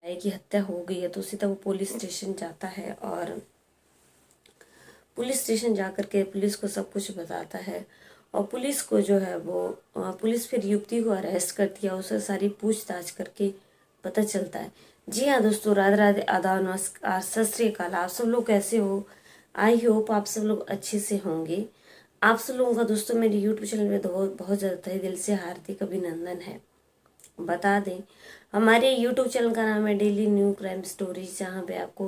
भाई की हत्या हो गई है तो सीधा वो पुलिस स्टेशन जाता है और पुलिस स्टेशन जा कर के पुलिस को सब कुछ बताता है। और पुलिस को जो है वो पुलिस फिर युवती को अरेस्ट करती है, उससे सारी पूछताछ करके पता चलता है। जी हाँ दोस्तों, राधे राधे, आदाब, नमस्कार, सत श्री अकाल। आप सब लोग कैसे हो? आई होप आप सब लोग अच्छे से होंगे। आप सब लोगों का दोस्तों मेरे यूट्यूब चैनल में बहुत बहुत ज़्यादा तहे दिल से हार्दिक अभिनंदन है। बता दें, हमारे यूट्यूब चैनल का नाम है डेली न्यू क्राइम स्टोरीज, जहाँ पे आपको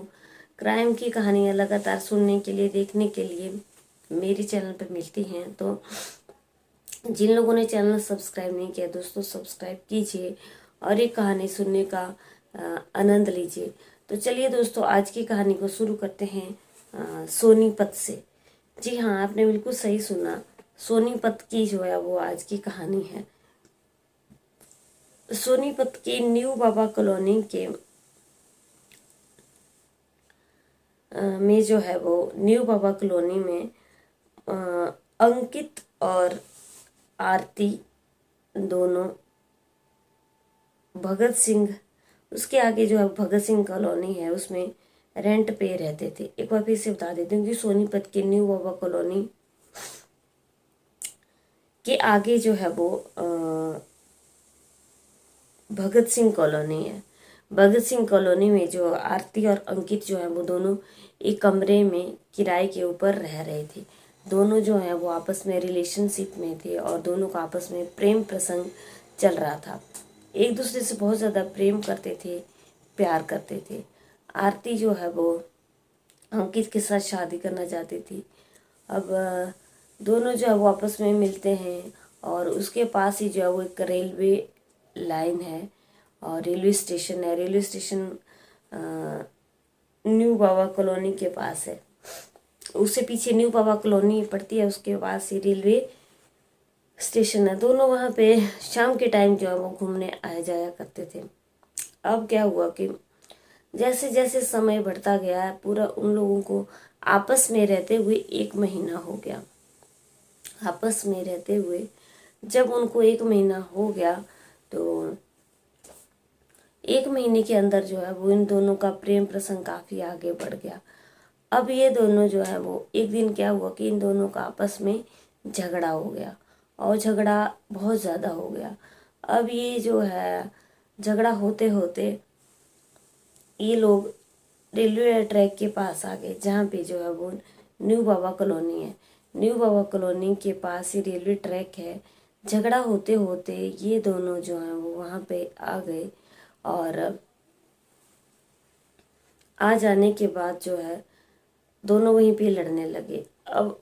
क्राइम की कहानियाँ लगातार सुनने के लिए, देखने के लिए मेरे चैनल पर मिलती हैं। तो जिन लोगों ने चैनल सब्सक्राइब नहीं किया दोस्तों, सब्सक्राइब कीजिए और एक कहानी सुनने का आनंद लीजिए। तो चलिए दोस्तों, आज की कहानी को शुरू करते हैं सोनीपत से। जी हाँ, आपने बिल्कुल सही सुना, सोनीपत की जो है वो आज की कहानी है। सोनीपत के न्यू बाबा कॉलोनी के में जो है वो न्यू बाबा कॉलोनी में अंकित और आरती दोनों भगत सिंह, उसके आगे जो है भगत सिंह कॉलोनी है, उसमें रेंट पे रहते थे। एक बार फिर से बता देती हूँ कि सोनीपत के न्यू बाबा कॉलोनी के आगे जो है वो भगत सिंह कॉलोनी है। भगत सिंह कॉलोनी में जो आरती और अंकित जो है वो दोनों एक कमरे में किराए के ऊपर रह रहे थे। दोनों जो है वो आपस में रिलेशनशिप में थे और दोनों का आपस में प्रेम प्रसंग चल रहा था। एक दूसरे से बहुत ज़्यादा प्रेम करते थे, प्यार करते थे। आरती जो है वो अंकित के साथ शादी करना चाहती थी। अब दोनों जो है वो आपस में मिलते हैं और उसके पास ही जो है वो एक रेलवे लाइन है और रेलवे स्टेशन है। रेलवे स्टेशन न्यू बाबा कॉलोनी के पास है। उससे पीछे न्यू बाबा कॉलोनी पड़ती है, उसके पास ही रेलवे स्टेशन है। दोनों वहाँ पे शाम के टाइम जो है वो घूमने आया जाया करते थे। अब क्या हुआ कि जैसे जैसे समय बढ़ता गया, पूरा उन लोगों को आपस में रहते हुए 1 महीना हो गया। आपस में रहते हुए जब उनको 1 महीना हो गया तो 1 महीने के अंदर जो है वो इन दोनों का प्रेम प्रसंग काफी आगे बढ़ गया। अब ये दोनों जो है वो एक दिन क्या हुआ कि इन दोनों का आपस में झगड़ा हो गया और झगड़ा बहुत ज़्यादा हो गया। अब ये जो है झगड़ा होते होते ये लोग रेलवे ट्रैक के पास आ गए, जहाँ पे जो है वो न्यू बाबा कॉलोनी है। न्यू बाबा कॉलोनी के पास ही रेलवे ट्रैक है। झगड़ा होते होते ये दोनों जो हैं वो वहाँ पे आ गए और आ जाने के बाद जो है दोनों वहीं पे लड़ने लगे। अब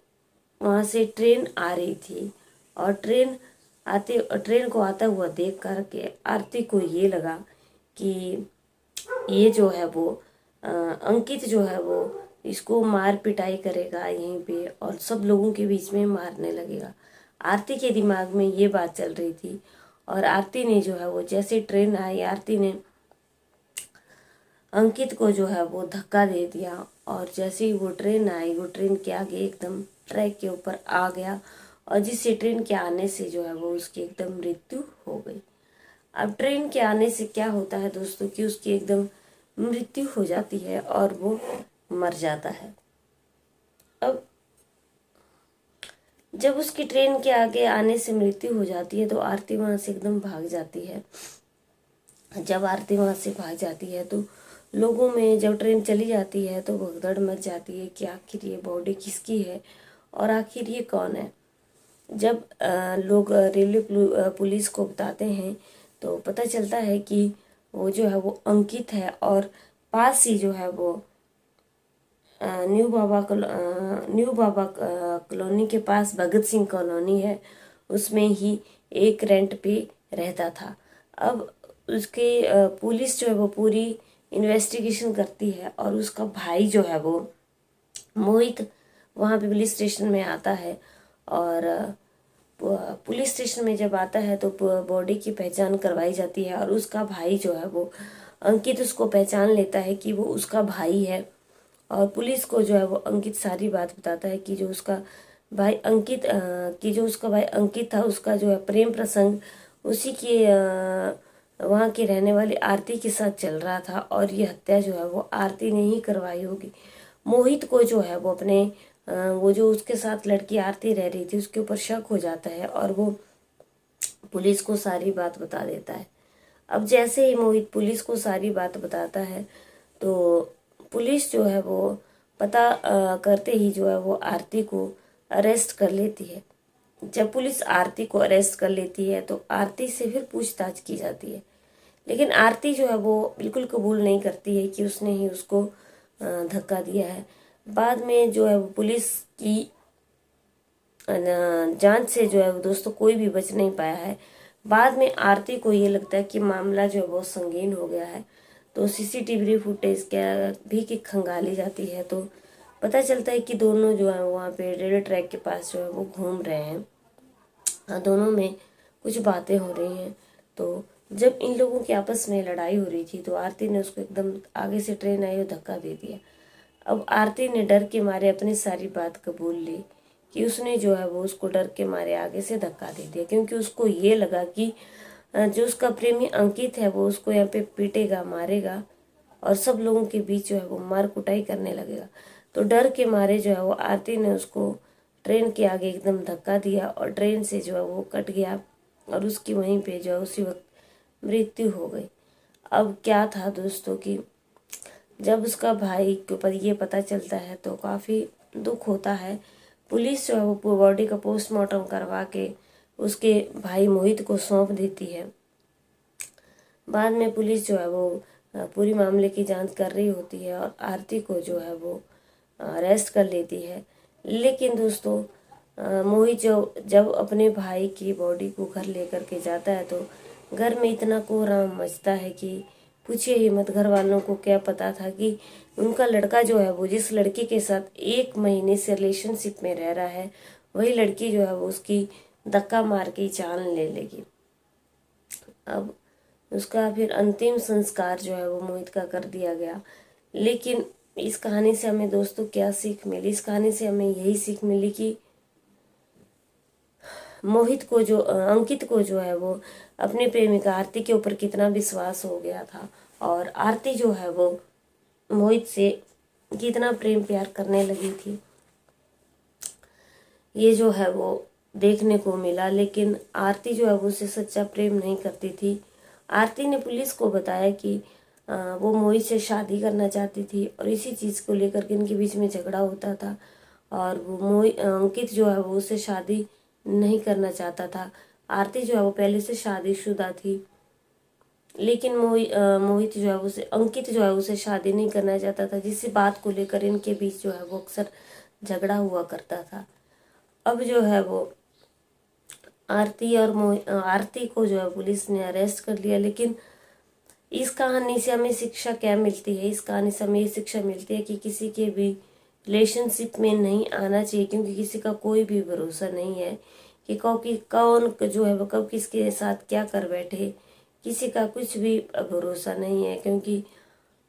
वहाँ से ट्रेन आ रही थी और ट्रेन को आता हुआ देख करके आरती को ये लगा कि ये जो है वो अंकित जो है वो इसको मार पिटाई करेगा यहीं पे और सब लोगों के बीच में मारने लगेगा। आरती के दिमाग में ये बात चल रही थी और आरती ने जो है वो जैसे ट्रेन आई, आरती ने अंकित को जो है वो धक्का दे दिया और जैसे ही वो ट्रेन आई, वो ट्रेन के आगे एकदम ट्रैक के ऊपर आ गया और जिससे ट्रेन के आने से जो है वो उसकी एकदम मृत्यु हो गई। अब ट्रेन के आने से क्या होता है दोस्तों कि उसकी एकदम मृत्यु हो जाती है और वो मर जाता है। अब जब उसकी ट्रेन के आगे आने से मृत्यु हो जाती है तो आरती वहां से एकदम भाग जाती है। जब आरती वहां से भाग जाती है तो लोगों में जब ट्रेन चली जाती है तो भगदड़ मच जाती है कि आखिर ये बॉडी किसकी है और आखिर ये कौन है। जब लोग रेलवे पुलिस को बताते हैं तो पता चलता है कि वो जो है वो अंकित है और पास ही जो है वो न्यू बाबा कॉलोनी के पास भगत सिंह कॉलोनी है, उसमें ही एक रेंट पे रहता था। अब उसके पुलिस जो है वो पूरी इन्वेस्टिगेशन करती है और उसका भाई जो है वो मोहित वहाँ पे पुलिस स्टेशन में आता है और पुलिस स्टेशन में जब आता है तो बॉडी की पहचान करवाई जाती है और उसका भाई जो है वो अंकित उसको पहचान लेता है कि वो उसका भाई है और पुलिस को जो है वो अंकित सारी बात बताता है कि जो उसका भाई अंकित था, उसका जो है प्रेम प्रसंग उसी के वहाँ की रहने वाली आरती के साथ चल रहा था और ये हत्या जो है वो आरती ने ही करवाई होगी। मोहित को जो है वो अपने वो जो उसके साथ लड़की आरती रह रही थी उसके ऊपर शक हो जाता है और वो पुलिस को सारी बात बता देता है। अब जैसे ही मोहित पुलिस को सारी बात बताता है तो पुलिस जो है वो पता करते ही जो है वो आरती को अरेस्ट कर लेती है। जब पुलिस आरती को अरेस्ट कर लेती है तो आरती से फिर पूछताछ की जाती है, लेकिन आरती जो है वो बिल्कुल कबूल नहीं करती है कि उसने ही उसको धक्का दिया है। बाद में जो है वो पुलिस की जांच से जो है वो दोस्तों कोई भी बच नहीं पाया है। बाद में आरती को ये लगता है कि मामला जो है बहुत संगीन हो गया है, तो सीसीटीवी फुटेज क्या भी की खंगाली जाती है तो पता चलता है कि दोनों जो है वहाँ पे रेलवे ट्रैक के पास जो है वो घूम रहे हैं। दोनों में कुछ बातें हो रही हैं। तो जब इन लोगों की आपस में लड़ाई हो रही थी तो आरती ने उसको एकदम आगे से ट्रेन आई और धक्का दे दिया। अब आरती ने डर के मारे अपनी सारी बात कबूल ली कि उसने जो है वो उसको डर के मारे आगे से धक्का दे दिया, क्योंकि उसको ये लगा कि जो उसका प्रेमी अंकित है वो उसको यहाँ पे पीटेगा, मारेगा और सब लोगों के बीच जो है वो मार कुटाई करने लगेगा। तो डर के मारे जो है वो आरती ने उसको ट्रेन के आगे एकदम धक्का दिया और ट्रेन से जो है वो कट गया और उसकी वहीं पे जो है उसी वक्त मृत्यु हो गई। अब क्या था दोस्तों कि जब उसका भाई के ऊपर ये पता चलता है तो काफ़ी दुख होता है। पुलिस जो है वो बॉडी का पोस्टमार्टम करवा के उसके भाई मोहित को सौंप देती है। बाद में पुलिस जो है वो पूरी मामले की जांच कर रही होती है और आरती को जो है वो अरेस्ट कर लेती है। लेकिन दोस्तों मोहित जो जब अपने भाई की बॉडी को घर लेकर के जाता है तो घर में इतना कोहराम मचता है कि पूछिए ही मत। घर वालों को क्या पता था कि उनका लड़का जो है वो जिस लड़की के साथ 1 महीने से रिलेशनशिप में रह रहा है वही लड़की जो है वो उसकी धक्का मार के जान ले लेगी। अब उसका फिर अंतिम संस्कार जो है वो मोहित का कर दिया गया। लेकिन इस कहानी से हमें दोस्तों क्या सीख मिली? इस कहानी से हमें यही सीख मिली कि मोहित को जो अंकित को जो है वो अपनी प्रेमिका आरती के ऊपर कितना विश्वास हो गया था और आरती जो है वो मोहित से कितना प्रेम प्यार करने लगी थी, ये जो है वो देखने को मिला। लेकिन आरती जो है वो उससे सच्चा प्रेम नहीं करती थी। आरती ने पुलिस को बताया कि वो मोहित से शादी करना चाहती थी और इसी चीज़ को लेकर के इनके बीच में झगड़ा होता था और वो अंकित जो है वो उससे शादी नहीं करना चाहता था। आरती जो है वो पहले से शादीशुदा थी, लेकिन मोहित जो है उसे अंकित जो है उसे शादी नहीं करना चाहता था, जिस बात को लेकर इनके बीच जो है वो अक्सर झगड़ा हुआ करता था। अब जो है वो आरती को जो है पुलिस ने अरेस्ट कर लिया। लेकिन इस कहानी से हमें शिक्षा क्या मिलती है? इस कहानी से हमें ये शिक्षा मिलती है कि किसी के भी रिलेशनशिप में नहीं आना चाहिए, क्योंकि किसी का कोई भी भरोसा नहीं है कि कौन जो है वो कब किसके साथ क्या कर बैठे। किसी का कुछ भी भरोसा नहीं है, क्योंकि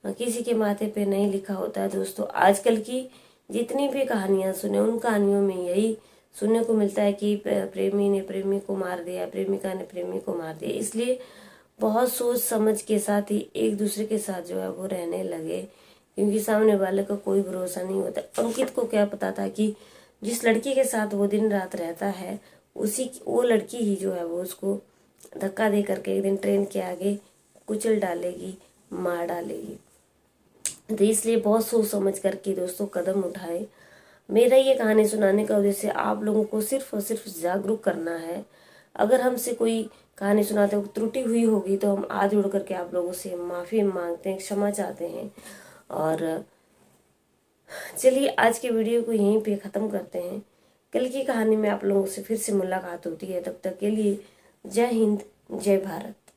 किसी के माथे पे नहीं लिखा होता है। दोस्तों आजकल की जितनी भी कहानियां सुने उन कहानियों में यही सुनने को मिलता है कि प्रेमी ने प्रेमी को मार दिया, प्रेमिका ने प्रेमी को मार दिया। इसलिए बहुत सोच समझ के साथ ही एक दूसरे के साथ जो है वो रहने लगे, क्योंकि सामने वाले का कोई भरोसा नहीं होता। अंकित को क्या पता था कि जिस लड़की के साथ वो दिन रात रहता है वो लड़की ही जो है वो उसको धक्का दे करके एक दिन ट्रेन के आगे कुचल डालेगी, मार डालेगी। तो इसलिए बहुत सोच समझ करके दोस्तों कदम उठाए। मेरा ये कहानी सुनाने का उद्देश्य आप लोगों को सिर्फ और सिर्फ जागरूक करना है। अगर हमसे कोई कहानी सुनाते वक्त त्रुटि हुई होगी तो हम हाथ जोड़ करके आप लोगों से माफ़ी मांगते हैं, क्षमा चाहते हैं। और चलिए आज के वीडियो को यहीं पे ख़त्म करते हैं। कल की कहानी में आप लोगों से फिर से मुलाकात होती है। तब तक के लिए जय हिंद, जय भारत।